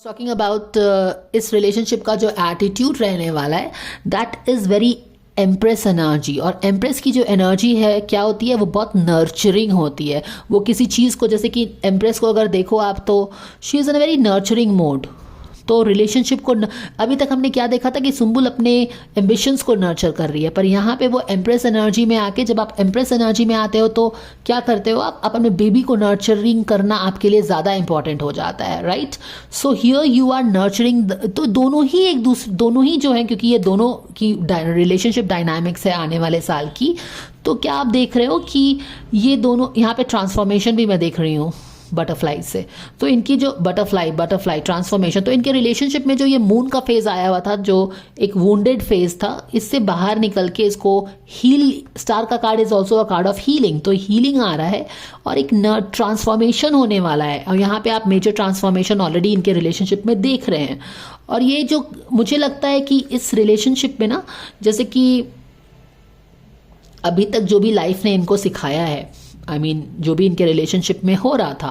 Talking about इस relationship का जो एटीट्यूड रहने वाला है that is very empress energy. और एम्प्रेस की जो एनर्जी है क्या होती है, वो बहुत नर्चरिंग होती है। वो किसी चीज़ को, जैसे कि एम्प्रेस को अगर देखो आप, तो she is in a very nurturing mode. तो रिलेशनशिप को अभी तक हमने क्या देखा था कि सुम्बुल अपने एम्बिशंस को नर्चर कर रही है, पर यहाँ पे वो एम्प्रेस एनर्जी में आके, जब आप एम्प्रेस एनर्जी में आते हो तो क्या करते हो आप अपने बेबी को नर्चरिंग करना आपके लिए ज़्यादा इंपॉर्टेंट हो जाता है, right. So here you are nurturing. तो दोनों ही एक दूसरे, दोनों ही जो है, क्योंकि ये दोनों की रिलेशनशिप डायनामिक्स है आने वाले साल की, तो क्या आप देख रहे हो कि ये दोनों, यहाँ पे ट्रांसफॉर्मेशन भी मैं देख रही हूँ बटरफ्लाई से। तो इनकी जो बटरफ्लाई ट्रांसफॉर्मेशन, तो इनके रिलेशनशिप में जो ये मून का फेज आया हुआ था, जो एक वुंडेड फेज था, इससे बाहर निकल के इसको हील, स्टार का card is also a card of healing, तो हीलिंग आ रहा है और एक ट्रांसफॉर्मेशन होने वाला है। और यहाँ पे आप मेजर ट्रांसफॉर्मेशन ऑलरेडी इनके रिलेशनशिप में देख रहे हैं। और ये जो मुझे लगता है कि इस रिलेशनशिप में ना, जैसे कि अभी तक जो भी लाइफ ने इनको सिखाया है, आई मीन जो भी इनके रिलेशनशिप में हो रहा था,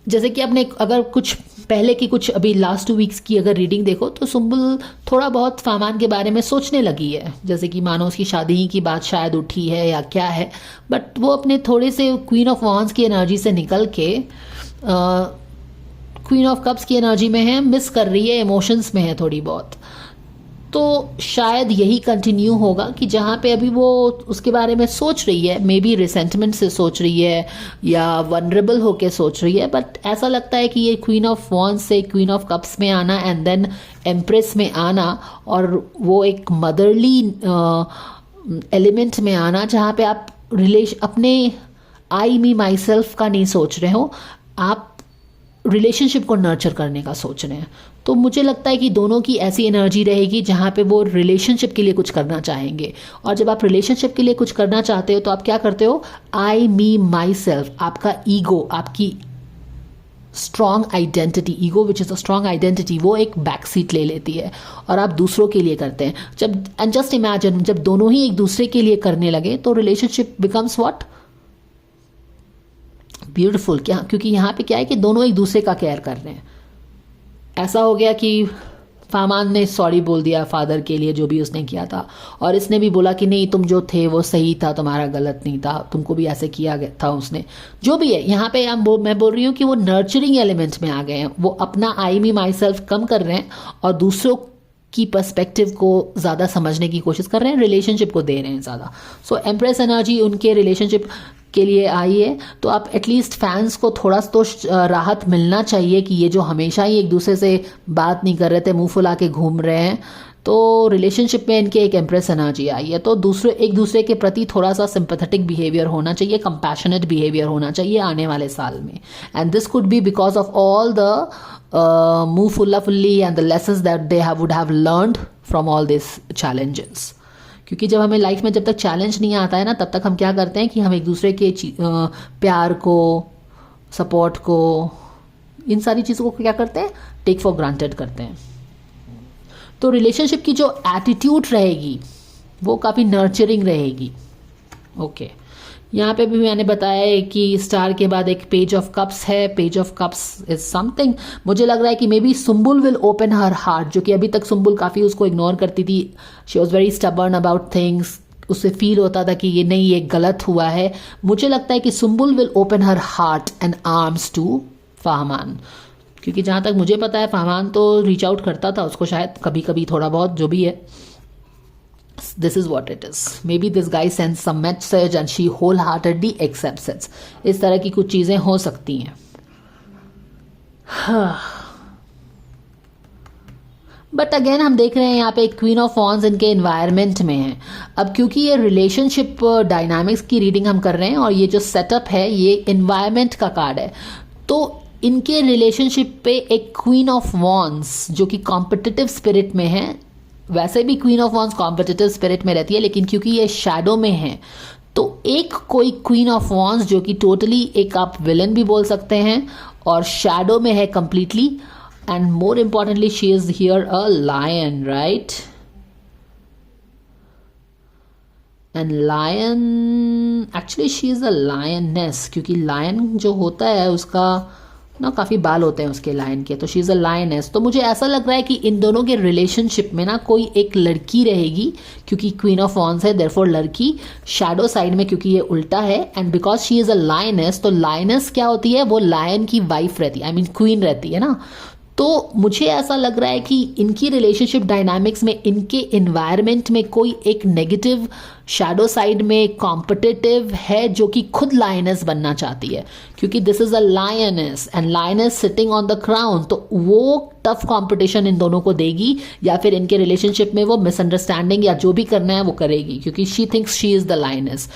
जैसे कि आपने अगर कुछ पहले की, कुछ अभी लास्ट 2 वीक्स की अगर रीडिंग देखो, तो सुम्बुल थोड़ा बहुत फामान के बारे में सोचने लगी है, जैसे कि मानो उसकी शादी ही की बात शायद उठी है या क्या है। बट वो अपने थोड़े से क्वीन ऑफ वॉन्स की एनर्जी से निकल के क्वीन ऑफ कप्स की एनर्जी में है, मिस कर रही है, इमोशंस में है थोड़ी बहुत। तो शायद यही कंटिन्यू होगा कि जहाँ पे अभी वो उसके बारे में सोच रही है, मे बी रिसेंटमेंट से सोच रही है या वनरेबल होके सोच रही है, बट ऐसा लगता है कि ये क्वीन ऑफ वॉन्स से क्वीन ऑफ कप्स में आना एंड देन एम्प्रेस में आना, और वो एक मदरली एलिमेंट में आना, जहाँ पे आप अपने आई मी माई सेल्फ का नहीं सोच रहे हो, आप रिलेशनशिप को नर्चर करने का सोच रहे हैं। तो मुझे लगता है कि दोनों की ऐसी एनर्जी रहेगी जहाँ पे वो रिलेशनशिप के लिए कुछ करना चाहेंगे। और जब आप रिलेशनशिप के लिए कुछ करना चाहते हो तो आप क्या करते हो, आई मी माई सेल्फ, आपका ईगो, आपकी strong identity, ego which is a strong identity, वो एक बैक सीट ले लेती है और आप दूसरों के लिए करते हैं। जब, एंड जस्ट इमेजिन, जब दोनों ही एक दूसरे के लिए करने लगे तो रिलेशनशिप बिकम्स व्हाट, ब्यूटिफुल। क्या, क्योंकि यहाँ पे क्या है कि दोनों एक दूसरे का केयर कर रहे हैं। ऐसा हो गया कि फामान ने सॉरी बोल दिया फादर के लिए जो भी उसने किया था, और इसने भी बोला कि नहीं, तुम जो थे वो सही था, तुम्हारा गलत नहीं था, तुमको भी ऐसे किया गया था उसने, जो भी है। यहाँ पे मैं बोल रही हूँ कि वो नर्चरिंग एलिमेंट में आ गए हैं, वो अपना आई मी माई सेल्फ कम कर रहे हैं और दूसरों की पर्सपेक्टिव को ज़्यादा समझने की कोशिश कर रहे हैं, रिलेशनशिप को दे रहे हैं ज़्यादा। सो एम्प्रेस एनर्जी उनके रिलेशनशिप के लिए आई है, तो आप एटलीस्ट फैंस को थोड़ा तो राहत मिलना चाहिए कि ये जो हमेशा ही एक दूसरे से बात नहीं कर रहे थे, मुंह फुला के घूम रहे हैं, तो रिलेशनशिप में इनके एक एम्प्रेस एनर्जी आई है। तो एक दूसरे के प्रति थोड़ा सा सिंपैथेटिक बिहेवियर होना चाहिए, कंपैशनेट बिहेवियर होना चाहिए आने वाले साल में। And this could be because of all the मुंह फुल्ला fully and the lessons that they would have learned from all this challenges. क्योंकि जब हमें लाइफ में जब तक चैलेंज नहीं आता है ना, तब तक हम क्या करते हैं कि हम एक दूसरे के प्यार को, सपोर्ट को, इन सारी चीज़ों को क्या करते हैं, टेक फॉर ग्रांटेड करते हैं। तो रिलेशनशिप की जो एटीट्यूड रहेगी वो काफ़ी नर्चरिंग रहेगी। ओके, यहाँ पे भी मैंने बताया है कि स्टार के बाद एक पेज ऑफ कप्स है। Page of cups is something, मुझे लग रहा है कि may be Sumbul will open her heart, जो कि अभी तक सुम्बुल काफ़ी उसको इग्नोर करती थी। She was very stubborn about things, उससे फील होता था कि ये नहीं, ये गलत हुआ है। मुझे लगता है कि Sumbul will open her heart and arms to Fahmaan, क्योंकि जहाँ तक मुझे पता है फाहमान तो रीच आउट करता था उसको, शायद कभी कभी थोड़ा बहुत, जो भी है। This is what it is. Maybe this guy sends some message and she wholeheartedly accepts it. इस तरह की कुछ चीज़ें हो सकती हैं। बट अगेन हम देख रहे हैं यहाँ पे क्वीन ऑफ वॉन्स इनके एनवायरनमेंट में है। अब क्योंकि ये रिलेशनशिप डायनामिक्स की रीडिंग हम कर रहे हैं और ये जो सेटअप है ये एनवायरनमेंट का कार्ड है, तो इनके रिलेशनशिप पे एक क्वीन ऑफ वॉन्स जो कि कॉम्पिटिटिव स्पिरिट में है, वैसे भी queen of wands competitive spirit में रहती है, लेकिन क्योंकि ये शैडो में है, तो एक कोई क्वीन ऑफ वॉन्स जो कि टोटली एक आप विलन भी बोल सकते हैं और शैडो में है completely, and more importantly she is here a lion, right. And lion, actually she is a lioness, क्योंकि लायन जो होता है उसका ना काफ़ी बाल होते हैं उसके लायन के, तो शी इज़ अ लायनेस। तो मुझे ऐसा लग रहा है कि इन दोनों के रिलेशनशिप में ना कोई एक लड़की रहेगी, क्योंकि क्वीन ऑफ वॉन्स है, देयरफॉर लड़की शैडो साइड में, क्योंकि ये उल्टा है, and because she is a lioness, तो लायनेस क्या होती है, वो लायन की वाइफ रहती है, आई मीन क्वीन रहती है ना। तो मुझे ऐसा लग रहा है कि इनकी रिलेशनशिप डायनामिक्स में, इनके इन्वायरमेंट में कोई एक नेगेटिव शैडो साइड में कॉम्पिटिटिव है जो कि खुद लायनेस बनना चाहती है, क्योंकि this is a lioness and lioness sitting on the crown. तो वो टफ कंपटीशन इन दोनों को देगी, या फिर इनके रिलेशनशिप में वो मिसअंडरस्टैंडिंग या जो भी करना है वो करेगी, क्योंकि she thinks she is the lioness.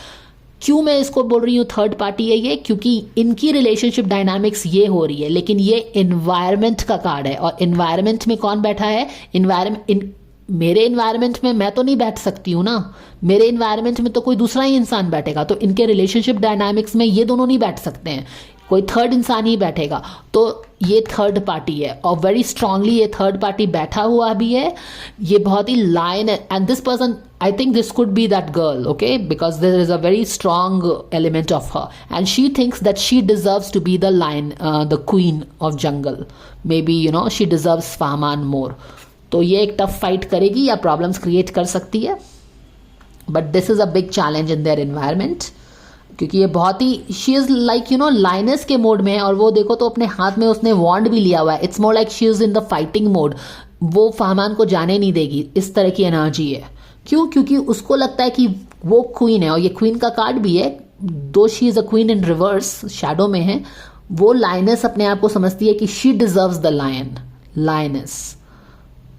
क्यों मैं इसको बोल रही हूँ थर्ड पार्टी है ये, क्योंकि इनकी रिलेशनशिप डायनामिक्स ये हो रही है, लेकिन ये एनवायरनमेंट का कार्ड है, और एनवायरनमेंट में कौन बैठा है, मेरे एनवायरनमेंट में मैं तो नहीं बैठ सकती हूँ ना, मेरे एनवायरनमेंट में तो कोई दूसरा ही इंसान बैठेगा। तो इनके रिलेशनशिप डायनामिक्स में ये दोनों नहीं बैठ सकते हैं, कोई थर्ड इंसान ही बैठेगा। तो ये थर्ड पार्टी है, और वेरी स्ट्रांगली ये थर्ड पार्टी बैठा हुआ भी है। ये बहुत ही line, and this person, I think this could be that girl, okay, because there is a very strong element of her, and she thinks that she deserves to be the lion, the queen of jungle. Maybe she deserves Fahman more. तो ये एक tough fight करेगी या problems create कर सकती है, but this is a big challenge in their environment, क्योंकि ये बहुत ही, शी इज लाइक लाइनस के मोड में है, और वो देखो तो अपने हाथ में उसने वॉन्ड भी लिया हुआ है। It's more like she is in the fighting mode, वो फहमान को जाने नहीं देगी, इस तरह की एनर्जी है। क्यों? क्योंकि उसको लगता है कि वो क्वीन है, और ये क्वीन का कार्ड भी है, दो she is a queen in reverse, shadow में है। वो लायनेस अपने आप को समझती है कि she deserves the lion, lioness,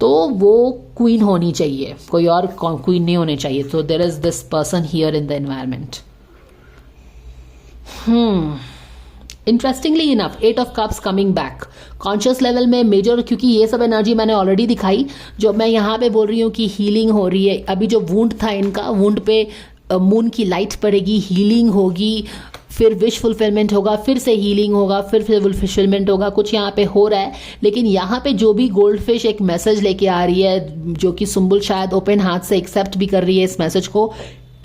तो वो क्वीन होनी चाहिए, कोई और क्वीन नहीं होनी चाहिए। तो there is this person here in the environment. Interestingly enough, 8 of cups coming back conscious level में मेजर, क्योंकि ये सब एनर्जी मैंने ऑलरेडी दिखाई। जो मैं यहाँ पे बोल रही हूँ कि हीलिंग हो रही है, अभी जो वुंड था इनका, वुंड पे मून की लाइट पड़ेगी, हीलिंग होगी, फिर विश फुलफिलमेंट होगा, फिर से हीलिंग होगा, फिर फुलफिलमेंट होगा, कुछ यहाँ पे हो रहा है। लेकिन यहाँ पे जो भी गोल्ड फिश एक मैसेज लेके आ रही है, जो कि सुम्बुल शायद ओपन हाथ से एक्सेप्ट भी कर रही है इस मैसेज को,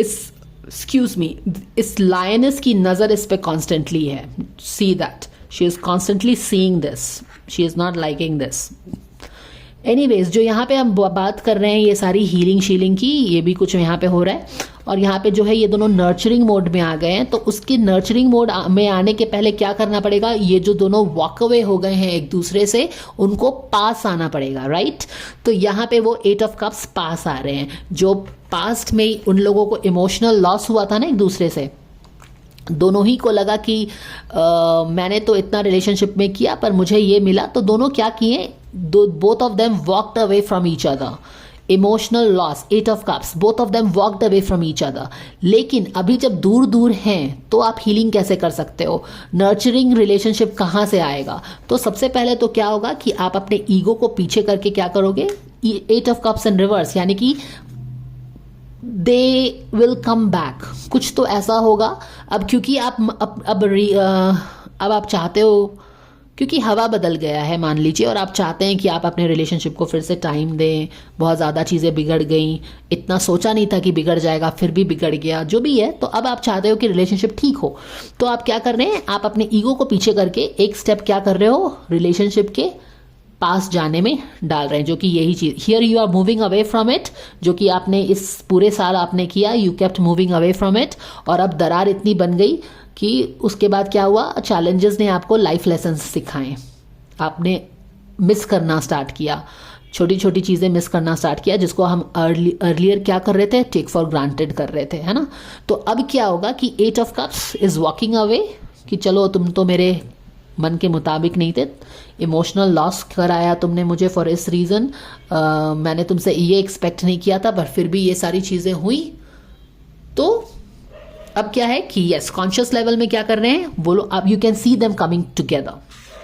एक्सक्यूज मी, इस लायनेस की नज़र इस पे कॉन्स्टेंटली है। See that she is constantly seeing this, she is not liking this. Anyways, जो यहाँ पे हम बात कर रहे हैं ये सारी हीलिंग शीलिंग की, ये भी कुछ यहाँ पे हो रहा है। और यहाँ पे जो है ये दोनों नर्चरिंग मोड में आ गए हैं, तो उसके नर्चरिंग मोड में आने के पहले क्या करना पड़ेगा, ये जो दोनों वॉक अवे हो गए हैं एक दूसरे से, उनको पास आना पड़ेगा, राइट। तो यहाँ पे वो 8 ऑफ कप्स पास आ रहे हैं। जो पास्ट में उन लोगों को इमोशनल लॉस हुआ था ना एक दूसरे से, दोनों ही को लगा कि मैंने तो इतना रिलेशनशिप में किया पर मुझे ये मिला, तो दोनों क्या किए, both of them walked away from each other. Emotional loss, 8 of cups, both of them walked away from each other. लेकिन अभी जब दूर दूर हैं तो आप हीलिंग कैसे कर सकते हो, नर्चरिंग रिलेशनशिप कहाँ से आएगा। तो सबसे पहले तो क्या होगा कि आप अपने ईगो को पीछे करके क्या करोगे, 8 ऑफ कप्स इन रिवर्स, यानी कि दे विल कम बैक, कुछ तो ऐसा होगा। अब क्योंकि आप अब आप चाहते हो, क्योंकि हवा बदल गया है मान लीजिए, और आप चाहते हैं कि आप अपने रिलेशनशिप को फिर से टाइम दें, बहुत ज़्यादा चीज़ें बिगड़ गई, इतना सोचा नहीं था कि बिगड़ जाएगा, फिर भी बिगड़ गया, जो भी है। तो अब आप चाहते हो कि रिलेशनशिप ठीक हो, तो आप क्या कर रहे हैं, आप अपने ईगो को पीछे करके एक स्टेप क्या कर रहे हो, रिलेशनशिप के पास जाने में डाल रहे हैं, जो कि यही चीज़, here you are moving away from it, जो कि आपने इस पूरे साल आपने किया, you kept moving away from it. और अब दरार इतनी बन गई कि उसके बाद क्या हुआ, चैलेंजेस ने आपको लाइफ लेसन्स सिखाए, आपने मिस करना स्टार्ट किया, छोटी छोटी चीज़ें मिस करना स्टार्ट किया, जिसको हम अर्लियर क्या कर रहे थे, टेक फॉर ग्रांटेड कर रहे थे, है ना। तो अब क्या होगा कि 8 of cups is walking away, कि चलो तुम तो मेरे मन के मुताबिक नहीं थे, इमोशनल लॉस कराया तुमने मुझे फॉर इस रीज़न, मैंने तुमसे ये एक्सपेक्ट नहीं किया था, पर फिर भी ये सारी चीज़ें हुई। तो अब क्या है कि यस, कॉन्शियस लेवल में क्या कर रहे हैं वो लोग, अब you can see them coming together.